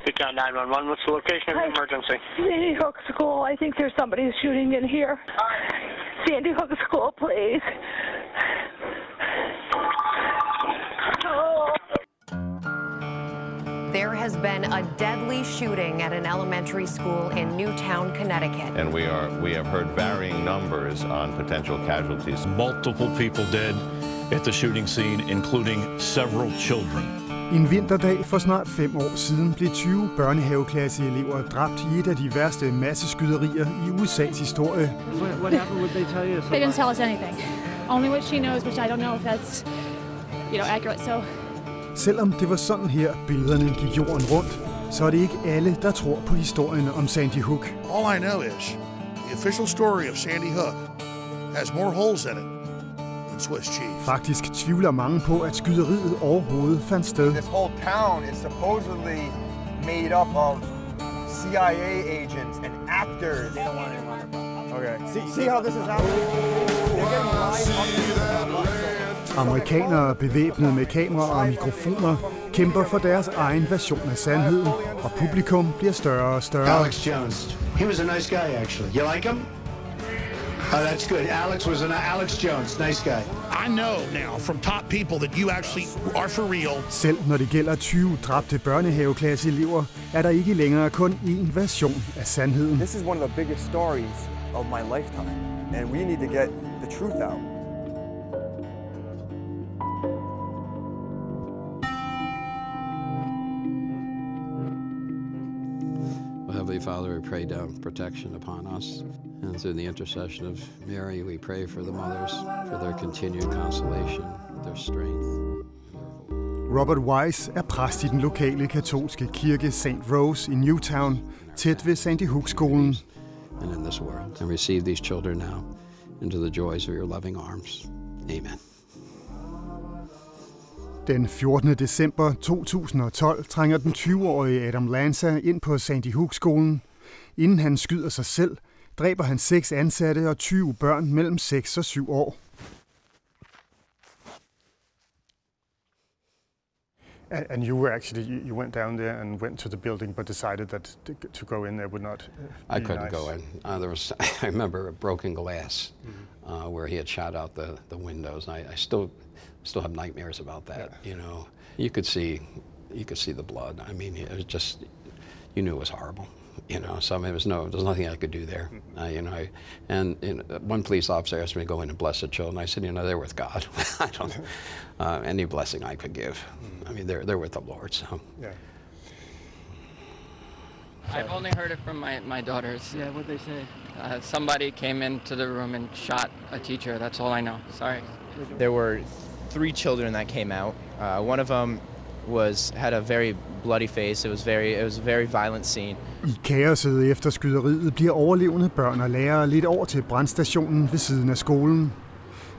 Recon 911, what's the location of the emergency? Sandy Hook School. I think there's somebody shooting in here. Sandy Hook School, please. Oh. There has been a deadly shooting at an elementary school in Newtown, Connecticut. And we have heard varying numbers on potential casualties. Multiple people dead at the shooting scene, including several children. En vinterdag for snart 5 år siden blev 20 børnehaveklasseelever dræbt i et af de værste masseskyderier i USA's historie. What happened? Would they tell you? They didn't tell us anything. Only what she knows, which I don't know if that's, accurate. So. Selvom det var sådan her, billederne gik jorden rundt, så er det ikke alle, der tror på historien om Sandy Hook. All I know is the official story of Sandy Hook has more holes in it. Faktisk tvivler mange på, at skyderiet overhovedet fandt sted. This whole town is supposedly made up of CIA agents and actors. They don't want anyone. Okay. See how this is happening? Amerikanere bevæbnet med kameraer og mikrofoner kæmper for deres egen version af sandheden, og publikum bliver større og større. Alex Jones. He was a nice guy, actually. You like him? Oh, that's good. Alex was Alex Jones. Nice guy. I know now from top people that you actually are for real. Selv når det gælder 20 dræbte børnehaveklasseelever, er der ikke længere kun én version af sandheden. This is one of the biggest stories of my lifetime, and we need to get the truth out. Heavenly Father, we pray down protection upon us. And through the intercession of Mary, we pray for the mothers, for their continued consolation, their strength. Robert Wise er præst i den lokale katolske kirke St. Rose i Newtown, tæt ved Sandy Hook-skolen. And in this world, and receive these children now into the joys of your loving arms. Amen. Den 14. december 2012 trænger den 20-årige Adam Lanza ind på Sandy Hook-skolen. Inden han skyder sig selv, dræber han 6 ansatte og 20 børn mellem 6 og 7 år. And you were actually, you went down there and went to the building, but decided that to go in there would not be I couldn't nice. go in. There was, I remember, broken glass where he had shot out the windows. I still have nightmares about that. Yeah. You could see the blood. I mean, it was just, you knew it was horrible. So I mean, there's nothing I could do there. And one police officer asked me to go in and bless the children. I said, they're with God. I don't any blessing I could give. I mean, they're with the Lord. So. Yeah. I've only heard it from my daughters. Yeah, what'd they say? Somebody came into the room and shot a teacher. That's all I know. Sorry. There were 3 children that came out. One of them had a very bloody face. It was a very violent scene. I kaoset efter skyderiet bliver overlevende børn og lærere lidt over til brandstationen ved siden af skolen.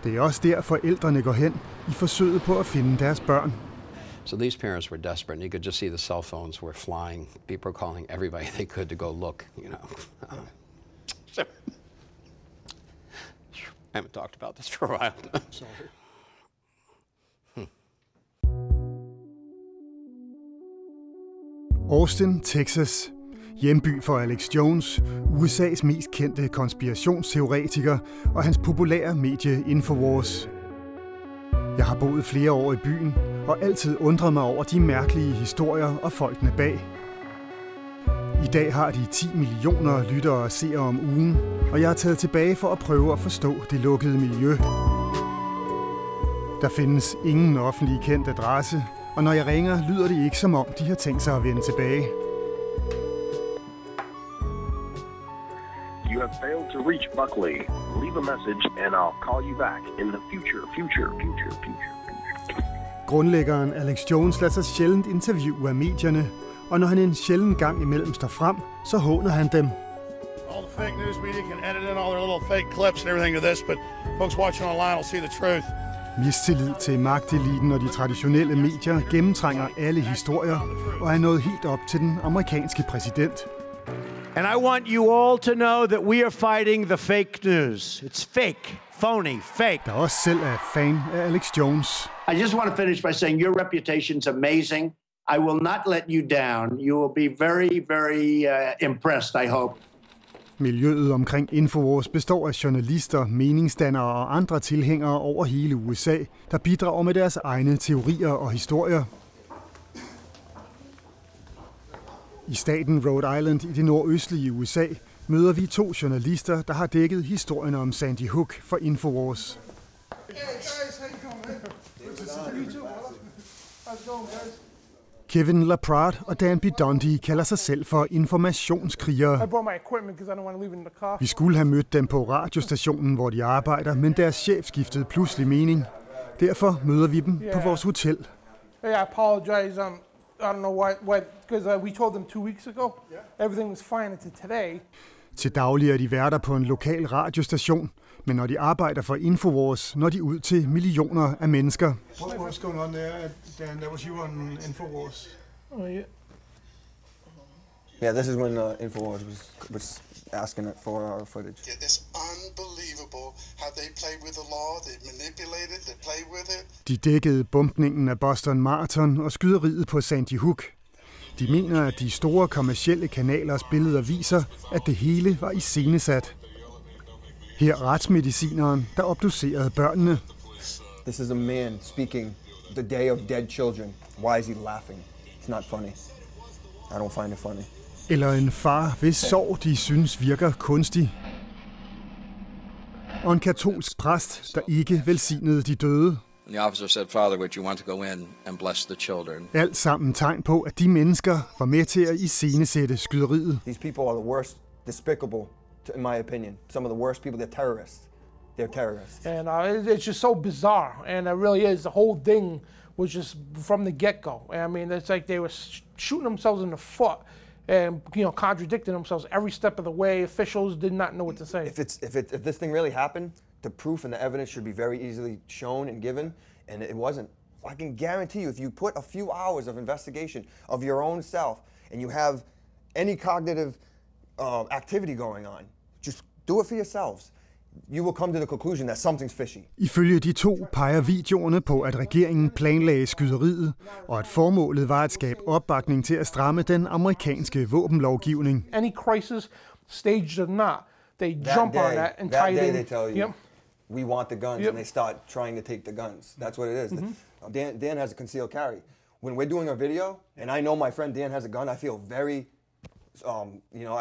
Det er også der forældrene går hen i forsøget på at finde deres børn. So these parents were desperate, and you could just see the cell phones were flying. People were calling everybody they could to go look. So, I haven't talked about this for a while. Sorry. Austin, Texas. Hjemby for Alex Jones, USA's mest kendte konspirationsteoretiker og hans populære medie Infowars. Jeg har boet flere år i byen og altid undret mig over de mærkelige historier og folkene bag. I dag har de 10 millioner lyttere og seere om ugen, og jeg er taget tilbage for at prøve at forstå det lukkede miljø. Der findes ingen offentlig kendt adresse, og når jeg ringer, lyder det ikke som om, de har tænkt sig at vende tilbage. You have failed to reach Buckley. Leave a message and I'll call you back in the future. Grundlæggeren Alex Jones lader sig sjældent interviewe af medierne, og når han en sjælden gang imellem står frem, så håner han dem. All the fake news media can edit in all their little fake clips and everything to this, but folks watching online will see the truth. Mistillid til magteliten og de traditionelle medier gennemtrænger alle historier og er nået helt op til den amerikanske præsident. And I want you all to know that we are fighting the fake news. It's fake, phony, fake. Der også selv er fan af Alex Jones. I just want to finish by saying your reputation's amazing. I will not let you down. You will be very, very impressed, I hope. Miljøet omkring Infowars består af journalister, meningsdannere og andre tilhængere over hele USA, der bidrager med deres egne teorier og historier. I staten Rhode Island i det nordøstlige USA møder vi 2 journalister, der har dækket historien om Sandy Hook for Infowars. Kevin LaPrade og Dan B. Dundee kalder sig selv for informationskrigere. Vi skulle have mødt dem på radiostationen, hvor de arbejder, men deres chef skiftede pludselig mening. Derfor møder vi dem på vores hotel. I apologize. I don't know why, because we told them 2 weeks ago. Everything was fine until today. Til daglig er de værter på en lokal radiostation, men når de arbejder for Infowars, når de ud til millioner af mennesker. What's going on there, Dan? That was you on Infowars. Oh yeah. Yeah, this is when Infowars was asking it for our footage. Yeah, it's unbelievable how they play with the law, they manipulate it, they play with it. De dækkede bumpningen af Boston Marathon og skyderiet på Sandy Hook. De mener, at de store kommercielle kanalers billeder viser, at det hele var iscenesat. Her retsmedicineren, der obducerede børnene. This is a man speaking the day of dead children. Why is he laughing? It's not funny. I don't find it funny. Eller en far, hvis sorg de synes virker kunstig. Og en katolsk præst, der ikke velsignede de døde. The officer said, "Father, would you want to go in and bless the children?" Alt sammen tegn på, at de mennesker var med til at iscenesætte skyderiet. These people are the worst, despicable, in my opinion. Some of the worst people, they're terrorists. They're terrorists. And it's just so bizarre, and it really is. The whole thing was just from the get-go. I mean, it's like they were shooting themselves in the foot and contradicting themselves every step of the way. Officials did not know what to say. If this thing really happened, the proof and the evidence should be very easily shown and given, and it wasn't. I can guarantee you, if you put a few hours of investigation of your own self, and you have any cognitive activity going on, just do it for yourselves. You will come to the conclusion that something's fishy. Ifølge de 2 peger videoerne på, at regeringen planlagde skyderiet, og at formålet var at skabe opbakning til at stramme den amerikanske våbenlovgivning. Any crisis, staged or not, they jump on that and tie it in. That day they tell you, we want the guns, and they start trying to take the guns. That's what it is. Dan has a concealed carry. When we're doing a video, and I know my friend Dan has a gun, I feel very,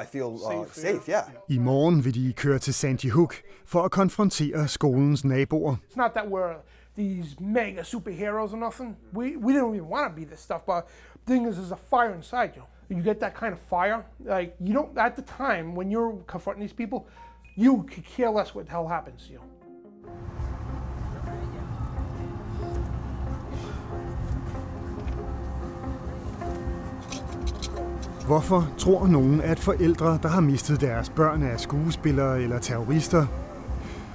I feel safe, yeah. I morgen vil de køre til Sandy Hook for at konfrontere skolens naboer. It's not that we're these mega superheroes or nothing. We didn't even want to be this stuff, but the thing is, there's a fire inside you. You get that kind of fire, like you don't, at the time when you're confronting these people, you could care less what the hell happens to you. Hvorfor tror nogen, at forældre, der har mistet deres børn, er skuespillere eller terrorister?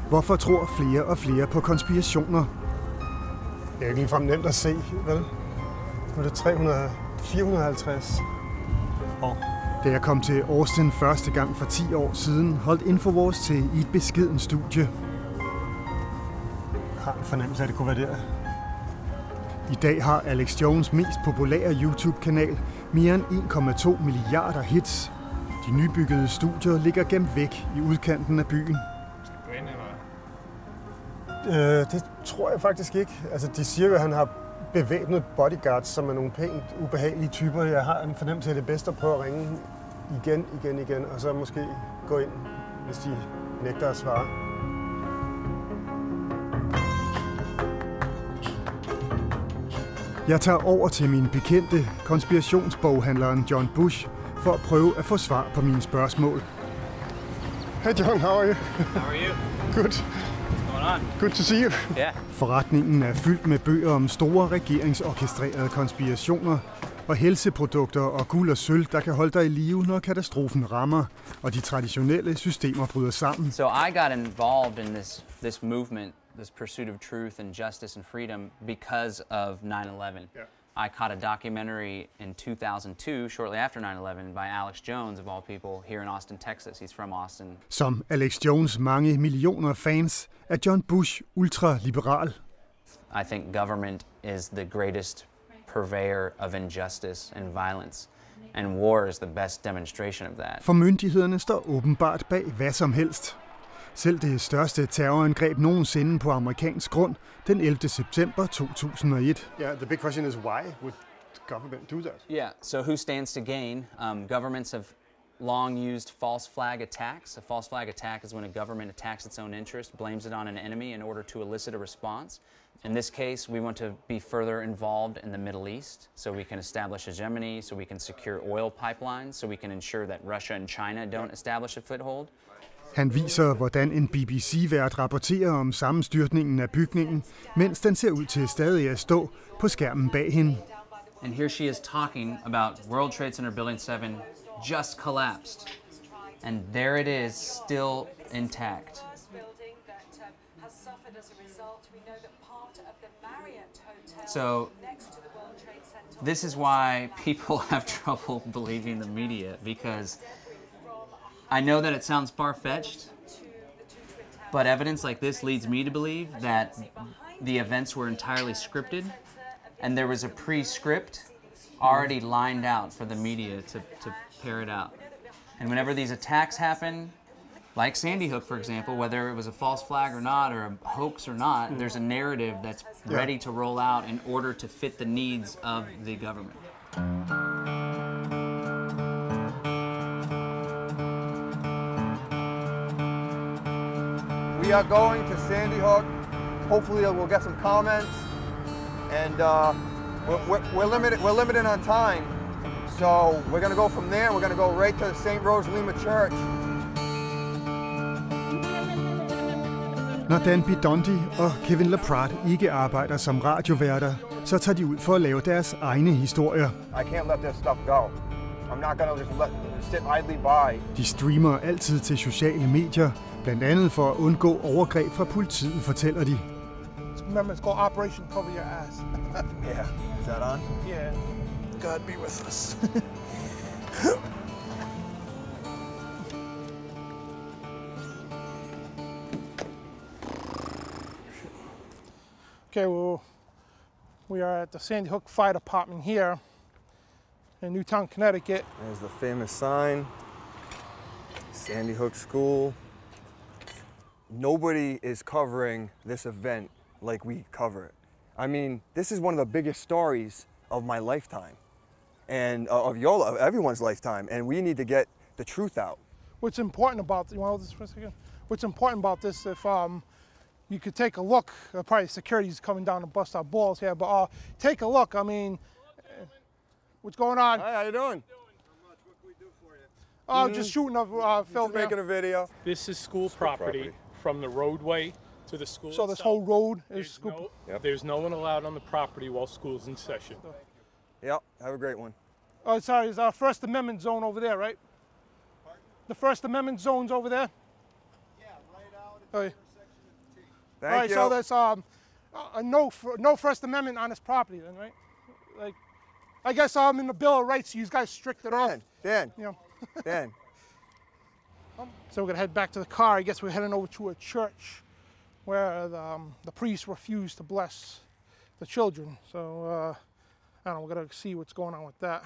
Hvorfor tror flere og flere på konspirationer? Det er ikke ligefrem nemt at se, vel? Nu er det 450 år. Da jeg kom til Austin første gang for 10 år siden, holdt Infowars til i et beskedent studie. Jeg har en fornemmelse af, at det kunne være der. I dag har Alex Jones mest populære YouTube-kanal mere end 1,2 milliarder hits. De nybyggede studier ligger gemt væk i udkanten af byen. Det tror jeg faktisk ikke. Altså, de siger jo, at han har bevæbnet bodyguards, som er nogle pænt ubehagelige typer. Jeg har en fornemmelse af, det bedste at prøve at ringe igen, og så måske gå ind, hvis de nægter at svare. Jeg tager over til min bekendte, konspirationsboghandleren John Bush, for at prøve at få svar på mine spørgsmål. Hey John, how are you? How are you? Good. What's going on? Good to see you. Yeah. Forretningen er fyldt med bøger om store regeringsorkestrerede konspirationer og helseprodukter og guld og sølv, der kan holde dig i live, når katastrofen rammer, og de traditionelle systemer bryder sammen. So I got involved in this movement, this pursuit of truth and justice and freedom because of 9/11. Yeah. I caught a documentary in 2002, shortly after 9/11, by Alex Jones, of all people, here in Austin, Texas. He's from Austin. Som Alex Jones' mange millioner fans er John Bush ultraliberal. I think government is the greatest purveyor of injustice and violence. And war is the best demonstration of that. For myndighederne står åbenbart bag hvad som helst. Selv det største terrorangreb nogensinde på amerikansk grund den 11. september 2001. Yeah, the big question is why would the government do that? Yeah, so who stands to gain? Governments have long used false flag attacks. A false flag attack is when a government attacks its own interest, blames it on an enemy in order to elicit a response. In this case, we want to be further involved in the Middle East so we can establish hegemony, so we can secure oil pipelines, so we can ensure that Russia and China don't establish a foothold. Han viser, hvordan en BBC-vært rapporterer om sammenstyrtningen af bygningen, mens den ser ud til stadig at stå på skærmen bag hende. And here she is talking about World Trade Center Building 7 just collapsed. And there it is, still intact. So this is why people have trouble believing the media, because I know that it sounds far-fetched, but evidence like this leads me to believe that the events were entirely scripted, and there was a pre-script already lined out for the media to pair it out. And whenever these attacks happen, like Sandy Hook, for example, whether it was a false flag or not, or a hoax or not, there's a narrative that's ready to roll out in order to fit the needs of the government. We are going to Sandy Hook. Hopefully we'll get some comments. And we're limited on time. So we're going to go from there. We're going to go right to St. Rose Lima Church. Når Dan Bidondi og Kevin LaPrade ikke arbejder som radioværter, så tager de ud for at lave deres egne historier. I can't let this stuff go. I'm not going to just sit idly by. De streamer altid til sociale medier, blandt andet for at undgå overgreb fra politiet, fortæller de. Remember, it's called Operation Cover Your Ass. Yeah, is that on? Yeah. God be with us. Okay, well, we are at the Sandy Hook Fire Department here in Newtown, Connecticut. There's the famous sign, Sandy Hook School. Nobody is covering this event like we cover it. I mean, this is one of the biggest stories of my lifetime, and of everyone's lifetime, and we need to get the truth out. What's important about you want to hold this for a second? What's important about this, if you could take a look, probably security's coming down to bust our balls here, but take a look. I mean, what's going on? Hi, how you doing? Just shooting a film. Just making a video. This is school property from the roadway to the school. So this whole road is school. There's no one allowed on the property while school's in session. Yep, have a great one. Oh, sorry, there's our First Amendment zone over there, right? Pardon? The First Amendment zone's over there? Yeah, right out at the intersection of the T. Thank you. So there's no First Amendment on this property then, right? Like, I guess I'm in the Bill of Rights, you guys strict it off. Dan. You know. Dan. So we're gonna head back to the car. I guess we're heading over to a church where the priest refused to bless the children. So I don't know, we're gonna see what's going on with that.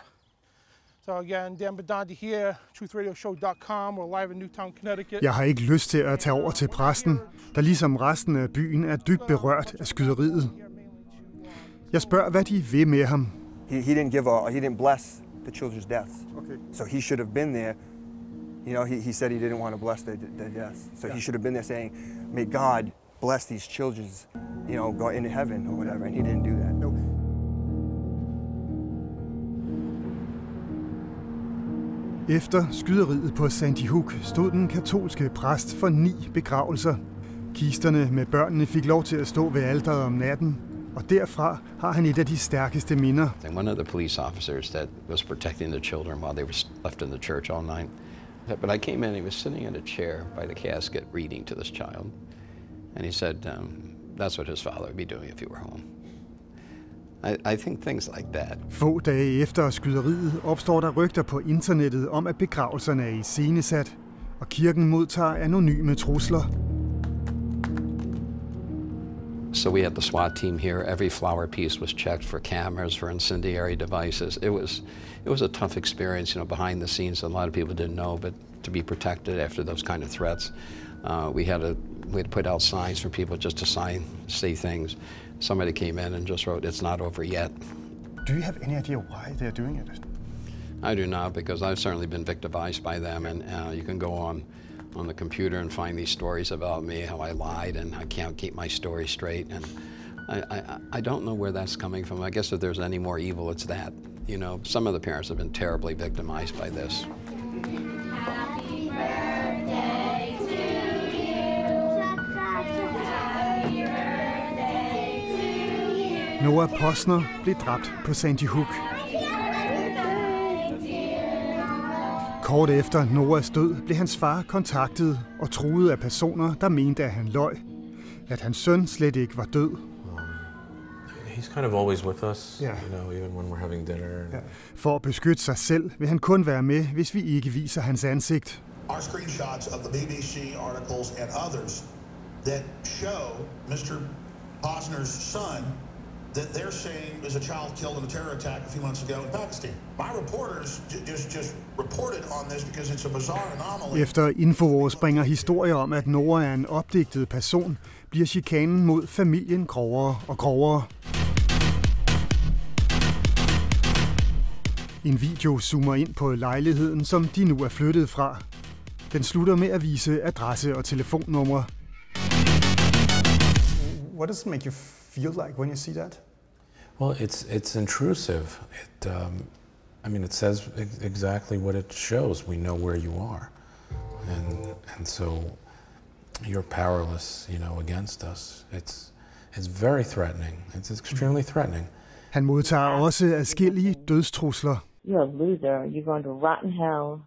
So again, Dan Bidondi here, TruthRadioShow.com. We're live in Newtown, Connecticut. Jeg har ikke lyst til at tage over til præsten, der ligesom resten af byen er dybt berørt af skyderiet. Jeg spørger, hvad de vil med ham. He didn't bless the children's deaths. Okay. So he should have been there. You know, he said he didn't want to bless their deaths. So he should have been there saying, may God bless these children's, go into heaven or whatever. And he didn't do that. Nope. Efter skyderiet på Sandy Hook stod den katolske præst for 9 begravelser. Kisterne med børnene fik lov til at stå ved alteret om natten, og derfra har han et af de stærkeste minder. One of the police officers that was protecting the children while they were left in the church all night. But I came in, he was sitting in a chair by the casket reading to this child. And he said, that's what his father would be doing if he were home. I think things like that. Få dage efter skyderiet opstår der rygter på internettet om, at begravelserne er iscenesat, og kirken modtager anonyme trusler. So we had the SWAT team here. Every flower piece was checked for cameras, for incendiary devices. It was a tough experience, you know, behind the scenes. A lot of people didn't know, but to be protected after those kind of threats, we had to put out signs for people just to say things. Somebody came in and just wrote, "It's not over yet." Do you have any idea why they're doing it? I do not, because I've certainly been victimized by them, and you can go on the computer and find these stories about me, how I lied and I can't keep my story straight, and I don't know where that's coming from. I guess if there's any more evil, it's that. You know, some of the parents have been terribly victimized by this. Happy birthday to you. Happy birthday to you. Noah Posner blev dræbt på Sandy Hook. Kort efter Noahs død blev hans far kontaktet og truet af personer, der mente, at han løj. At hans søn slet ikke var død. He's kind of always with us, you know, even when we're having dinner. For at beskytte sig selv vil han kun være med, hvis vi ikke viser hans ansigt. Our screenshots of the BBC articles and others that show Mr. Posner's son that they're saying is a child killed in a terror attack a few months ago in Pakistan. My reporters just reported on this because it's a bizarre anomaly. Efter Infowars bringer historier om, at Noah er en opdigtet person, bliver chikanen mod familien grovere og grovere. En video zoomer ind på lejligheden, som de nu er flyttet fra. Den slutter med at vise adresse og telefonnumre. What does it make you feel like when you see that? Well, it's intrusive. I mean, it says exactly what it shows. We know where you are, and so you're powerless, you know, against us. It's very threatening. It's extremely threatening. Han modtager også adskillige dødstrusler. You're a loser. You're going to rot in hell.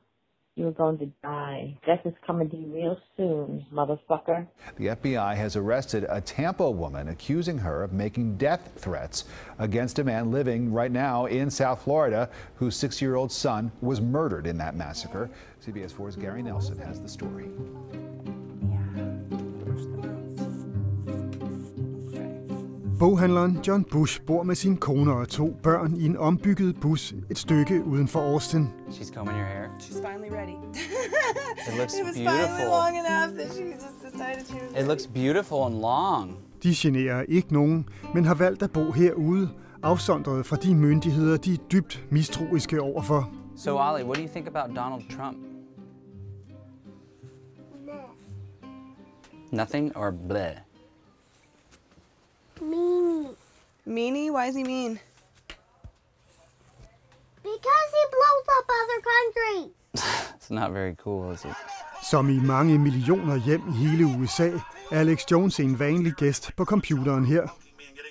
You're going to die. Death is coming to you real soon, motherfucker. The FBI has arrested a Tampa woman accusing her of making death threats against a man living right now in South Florida whose 6-year-old son was murdered in that massacre. CBS 4's Gary Nelson has the story. Boghandleren John Bush bor med sin kone og 2 børn i en ombygget bus et stykke uden for Austin. She's combing your hair. She's finally ready. It looks it was beautiful. finally long enough that she just decided she was It looks beautiful and long. De generer ikke nogen, men har valgt at bo herude, afsondret fra de myndigheder, de er dybt mistroiske overfor. So Ollie, what do you think about Donald Trump? Nothing or bleh? meanie. Meanie? Why is he mean? Because he blows up other countries. It's not very cool, is it? Som i mange millioner hjem i hele USA, er Alex Jones en vanlig gæst på computeren her.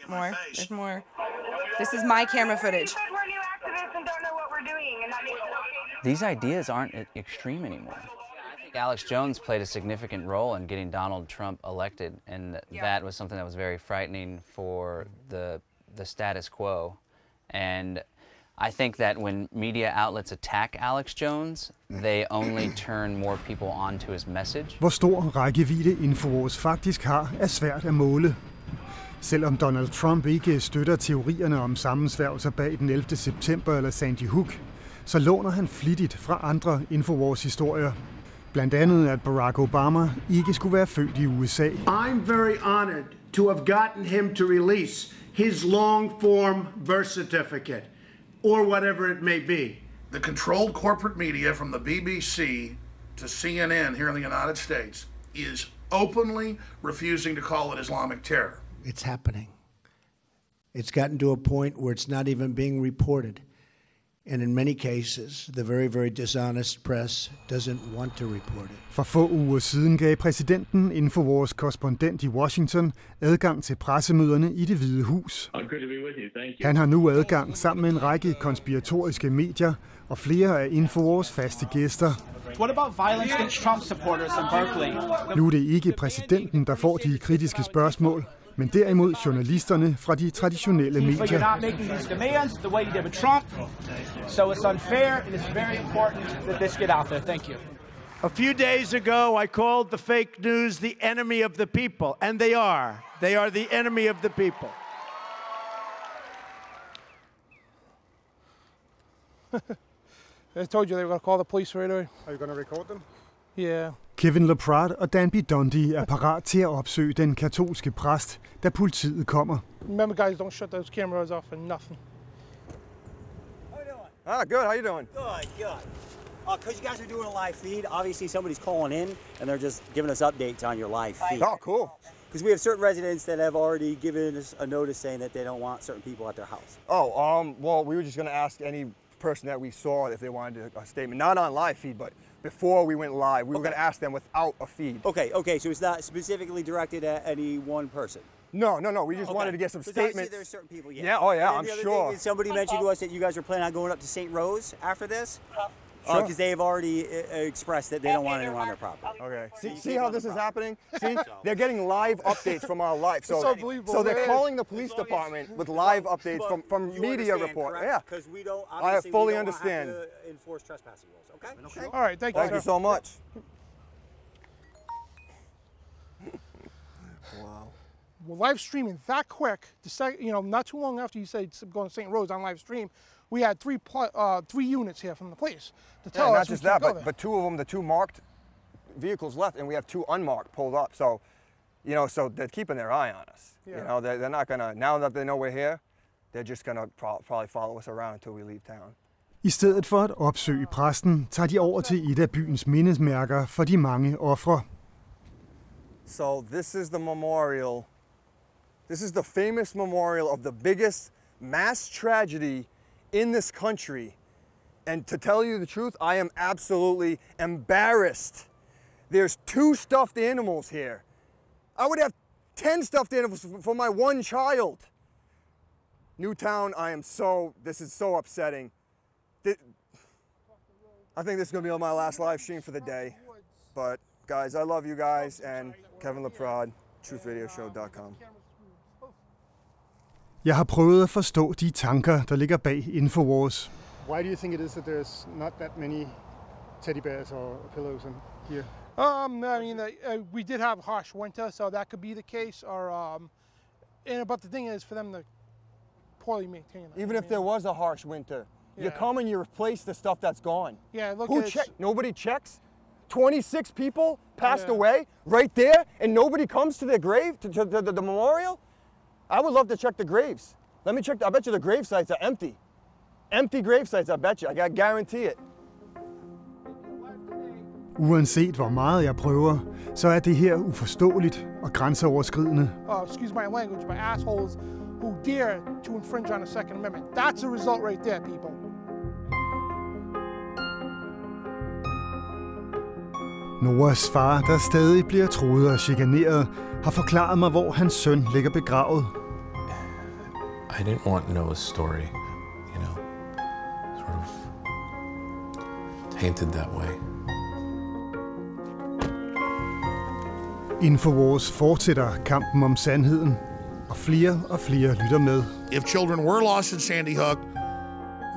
More. There's more. This is my camera footage. These ideas aren't extreme anymore. I think Alex Jones played a significant role in getting Donald Trump elected, and that was something that was very frightening for the status quo. And I think that when media outlets attack Alex Jones, they only turn more people on to his message. Hvor stor rækkevidde Infowars faktisk har, er svært at måle. Selvom Donald Trump ikke støtter teorierne om sammensværgelser bag den 11. september eller Sandy Hook, så låner han flittigt fra andre Infowars-historier. Blandt andet, at Barack Obama ikke skulle være født i USA. I'm very honored to have gotten him to release his long-form birth certificate, or whatever it may be. The controlled corporate media from the BBC to CNN here in the United States is openly refusing to call it Islamic terror. It's happening. It's gotten to a point where it's not even being reported. And in many cases, the very, very dishonest press doesn't want to report it. For få uger siden gav præsidenten Infowars korrespondent i Washington adgang til pressemøderne i Det Hvide Hus. Han har nu adgang sammen med en række konspiratoriske medier og flere af Infowars faste gæster. What about violence against Trump supporters in Berkeley? Nu er det ikke præsidenten, der får de kritiske spørgsmål, men derimod journalisterne fra de traditionelle medier. But you're not making these demands the way you did with Trump, so it's unfair and it's very important that this get out there. Thank you. A few days ago, I called the fake news the enemy of the people, and they are. They are the enemy of the people. I told you they were going to call the police right away. Are you going to record them? Yeah. Kevin LaPrade og Danby Dundee er parat til at opsøge den katolske præst, da politiet kommer. Remember, guys, don't shut those cameras off for nothing. Good. How you doing? Good. Because you guys are doing a live feed, obviously somebody's calling in, and they're just giving us updates on your live feed. Oh, cool. Because we have certain residents that have already given us a notice saying that they don't want certain people at their house. Well, we were just going to ask any person that we saw if they wanted a statement, not on live feed, but before we went live, we were going to ask them without a feed. Okay, so it's not specifically directed at any one person? No, we just wanted to get some statements. There's certain people, I'm sure. Somebody mentioned to us that you guys were planning on going up to St. Rose after this? Sure. Because they've already expressed that they don't want anyone on their property. Okay. See how this is happening? See, they're getting live updates from our live. It's unbelievable. So they're calling the police department with live updates from media report. Correct? Yeah. Because we don't. I fully we don't understand. Have to enforce trespassing rules. Okay. All right. Thank you. Thank you so much. Wow. Well, live streaming that quick. Not too long after you said going to St. Rose on live stream, we had three units here from the police to tell us. Not just that, but two of them, the two marked vehicles left, and we have two unmarked pulled up. So, so they're keeping their eye on us. Yeah. They're not gonna, now that they know we're here, they're just gonna probably follow us around until we leave town. I stedet for at opsøge præsten, tager de over til et af byens mindesmærker for de mange ofre. So this is the memorial. This is the famous memorial of the biggest mass tragedy in this country. And to tell you the truth, I am absolutely embarrassed. There's 2 stuffed animals here. I would have 10 stuffed animals for my one child. Newtown, this is so upsetting. I think this is going to be my last live stream for the day. But guys, I love you guys, and Kevin LaPrade, truthvideoshow.com. Jeg har prøvet at forstå de tanker, der ligger bag Infowars. Why do you think it is that there's not that many teddy bears or pillows in here? We did have harsh winter, so that could be the case. But the thing is, for them to poorly maintain it. Even if there was a harsh winter, you come and you replace the stuff that's gone. Yeah, look. Nobody checks. 26 people passed away right there, and nobody comes to their grave, to the memorial. I would love to check the graves. Let me check. I bet you the grave sites are empty. Empty grave sites, I bet you. I can guarantee it. Uanset hvor meget jeg prøver, så er det her uforståeligt og grænseoverskridende. Excuse my language, but assholes who dare to infringe on the Second Amendment. That's a result right there, people. Noahs far, der stadig bliver truet og chikaneret, har forklaret mig, hvor hans søn ligger begravet. I didn't want Noah's story, sort of tainted that way. Infowars fortsætter kampen om sandheden, og flere lytter med. If children were lost in Sandy Hook,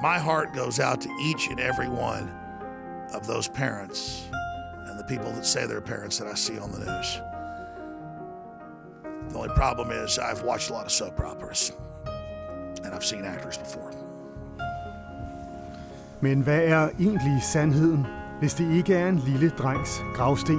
my heart goes out to each and every one of those parents and the people that say they're parents that I see on the news. The only problem is I've watched a lot of soap operas, and I've seen actors before. Men hvad er egentlig sandheden, hvis det ikke er en lille drengs gravsten?